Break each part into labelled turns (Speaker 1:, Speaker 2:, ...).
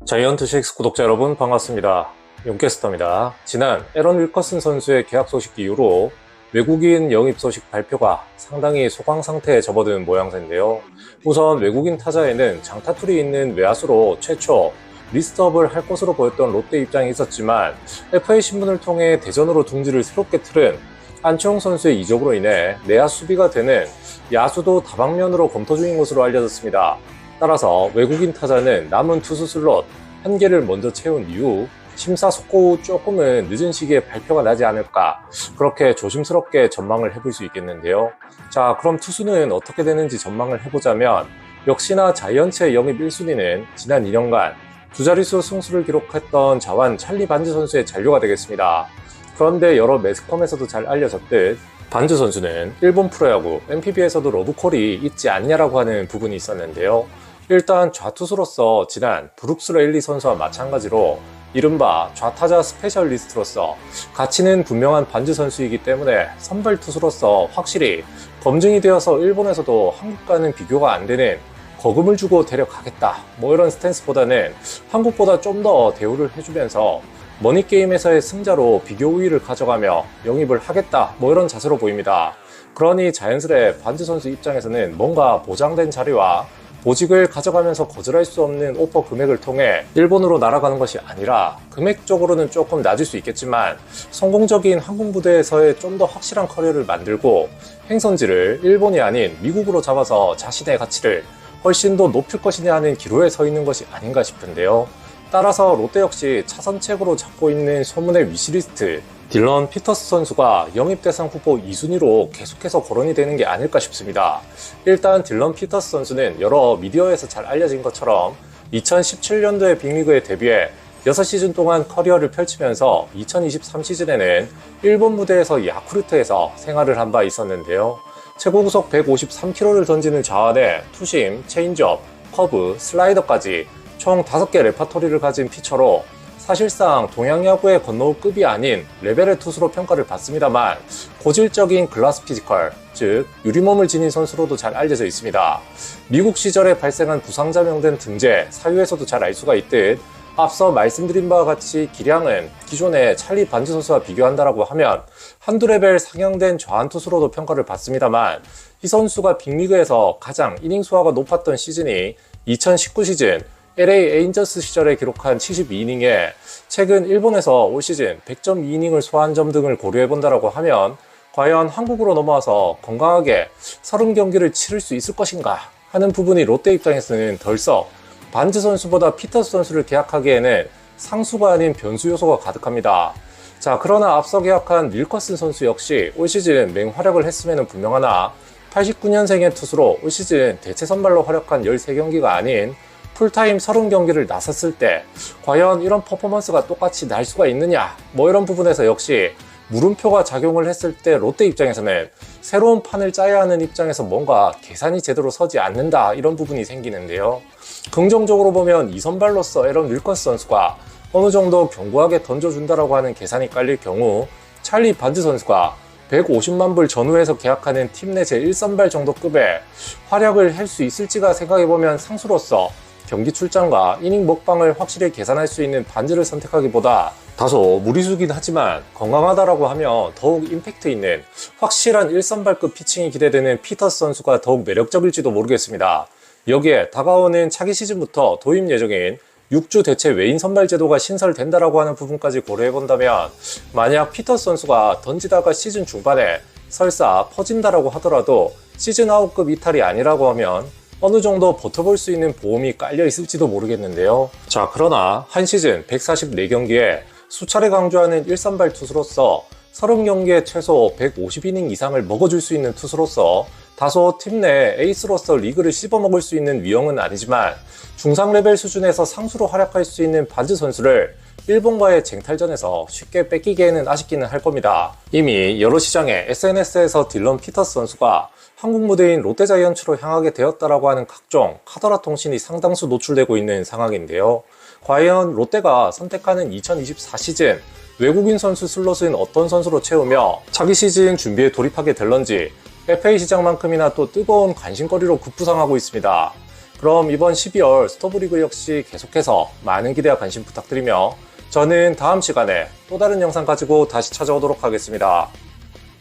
Speaker 1: 자이언트식스 구독자 여러분 반갑습니다. 용캐스터입니다. 지난 에런 윌커슨 선수의 계약 소식 이후로 외국인 영입 소식 발표가 상당히 소강 상태에 접어든 모양새인데요. 우선 외국인 타자에는 장타툴이 있는 외야수로 최초 리스트업을 할 것으로 보였던 롯데 입장이 있었지만 FA 신문을 통해 대전으로 둥지를 새롭게 틀은 안치홍 선수의 이적으로 인해 내야 수비가 되는 야수도 다방면으로 검토 중인 것으로 알려졌습니다. 따라서 외국인 타자는 남은 투수 슬롯 1개를 먼저 채운 이후 심사숙고 후 조금은 늦은 시기에 발표가 나지 않을까, 그렇게 조심스럽게 전망을 해볼 수 있겠는데요. 자, 그럼 투수는 어떻게 되는지 전망을 해보자면 역시나 자이언츠의 영입 1순위는 지난 2년간 두 자릿수 승수를 기록했던 자완 찰리 반즈 선수의 잔류가 되겠습니다. 그런데 여러 매스컴에서도 잘 알려졌듯 반즈 선수는 일본 프로야구 NPB에서도 러브콜이 있지 않냐라고 하는 부분이 있었는데요. 일단 좌투수로서 지난 브룩스 레일리 선수와 마찬가지로 이른바 좌타자 스페셜리스트로서 가치는 분명한 반즈 선수이기 때문에 선발 투수로서 확실히 검증이 되어서 일본에서도 한국과는 비교가 안 되는 거금을 주고 데려가겠다, 이런 스탠스보다는 한국보다 좀 더 대우를 해주면서 머니게임에서의 승자로 비교 우위를 가져가며 영입을 하겠다, 이런 자세로 보입니다. 그러니 자연스레 반즈 선수 입장에서는 뭔가 보장된 자리와 보직을 가져가면서 거절할 수 없는 오퍼 금액을 통해 일본으로 날아가는 것이 아니라 금액적으로는 조금 낮을 수 있겠지만 성공적인 한국 무대에서의 좀 더 확실한 커리어를 만들고 행선지를 일본이 아닌 미국으로 잡아서 자신의 가치를 훨씬 더 높일 것이냐 하는 기로에 서 있는 것이 아닌가 싶은데요. 따라서 롯데 역시 차선책으로 잡고 있는 소문의 위시리스트 딜런 피터스 선수가 영입 대상 후보 2순위로 계속해서 거론이 되는 게 아닐까 싶습니다. 일단 딜런 피터스 선수는 여러 미디어에서 잘 알려진 것처럼 2017년도에 빅리그에 데뷔해 6시즌 동안 커리어를 펼치면서 2023 시즌에는 일본 무대에서 야쿠르트에서 생활을 한 바 있었는데요. 최고 구속 153km를 던지는 좌완에 투심, 체인지업, 커브, 슬라이더까지 총 5개 레파토리를 가진 피처로 사실상 동양 야구의 건너올 급이 아닌 레벨의 투수로 평가를 받습니다만 고질적인 글라스 피지컬, 즉 유리몸을 지닌 선수로도 잘 알려져 있습니다. 미국 시절에 발생한 부상자명된 등재, 사유에서도 잘 알 수가 있듯 앞서 말씀드린 바와 같이 기량은 기존의 찰리 반즈 선수와 비교한다라고 하면 한두 레벨 상향된 좌완 투수로도 평가를 받습니다만 이 선수가 빅리그에서 가장 이닝 수화가 높았던 시즌이 2019 시즌 LA 에인저스 시절에 기록한 72이닝에 최근 일본에서 올 시즌 100.2이닝을 소화한 점 등을 고려해본다라고 하면 과연 한국으로 넘어와서 건강하게 30경기를 치를 수 있을 것인가 하는 부분이 롯데 입장에서는 덜썩 반즈 선수보다 피터스 선수를 계약하기에는 상수가 아닌 변수 요소가 가득합니다. 자, 그러나 앞서 계약한 윌커슨 선수 역시 올 시즌 맹활약을 했음에는 분명하나 89년생의 투수로 올 시즌 대체 선발로 활약한 13경기가 아닌 풀타임 30경기를 나섰을 때 과연 이런 퍼포먼스가 똑같이 날 수가 있느냐, 이런 부분에서 역시 물음표가 작용을 했을 때 롯데 입장에서는 새로운 판을 짜야 하는 입장에서 뭔가 계산이 제대로 서지 않는다, 이런 부분이 생기는데요. 긍정적으로 보면 이 선발로서 에런 윌커스 선수가 어느 정도 견고하게 던져준다라고 하는 계산이 깔릴 경우 찰리 반즈 선수가 150만 불 전후에서 계약하는 팀 내 제1선발 정도 급의 활약을 할 수 있을지가 생각해보면 상수로서 경기 출장과 이닝 먹방을 확실히 계산할 수 있는 반즈를 선택하기보다 다소 무리수긴 하지만 건강하다라고 하면 더욱 임팩트 있는 확실한 1선발급 피칭이 기대되는 피터스 선수가 더욱 매력적일지도 모르겠습니다. 여기에 다가오는 차기 시즌부터 도입 예정인 6주 대체 외인 선발 제도가 신설된다라고 하는 부분까지 고려해본다면 만약 피터스 선수가 던지다가 시즌 중반에 설사 퍼진다라고 하더라도 시즌 아웃급 이탈이 아니라고 하면 어느 정도 버텨볼 수 있는 보험이 깔려 있을지도 모르겠는데요. 자, 그러나 한 시즌 144경기에 수차례 강조하는 1선발 투수로서 30경기에 최소 150이닝 이상을 먹어줄 수 있는 투수로서 다소 팀 내 에이스로서 리그를 씹어먹을 수 있는 위형은 아니지만 중상 레벨 수준에서 상수로 활약할 수 있는 반즈 선수를 일본과의 쟁탈전에서 쉽게 뺏기기에는 아쉽기는 할 겁니다. 이미 여러 시장에 SNS에서 딜런 피터스 선수가 한국 무대인 롯데자이언츠로 향하게 되었다라고 하는 각종 카더라 통신이 상당수 노출되고 있는 상황인데요. 과연 롯데가 선택하는 2024 시즌 외국인 선수 슬롯은 어떤 선수로 채우며 차기 시즌 준비에 돌입하게 될런지 FA 시장만큼이나 또 뜨거운 관심거리로 급부상하고 있습니다. 그럼 이번 12월 스토브리그 역시 계속해서 많은 기대와 관심 부탁드리며 저는 다음 시간에 또 다른 영상 가지고 다시 찾아오도록 하겠습니다.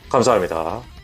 Speaker 1: 감사합니다.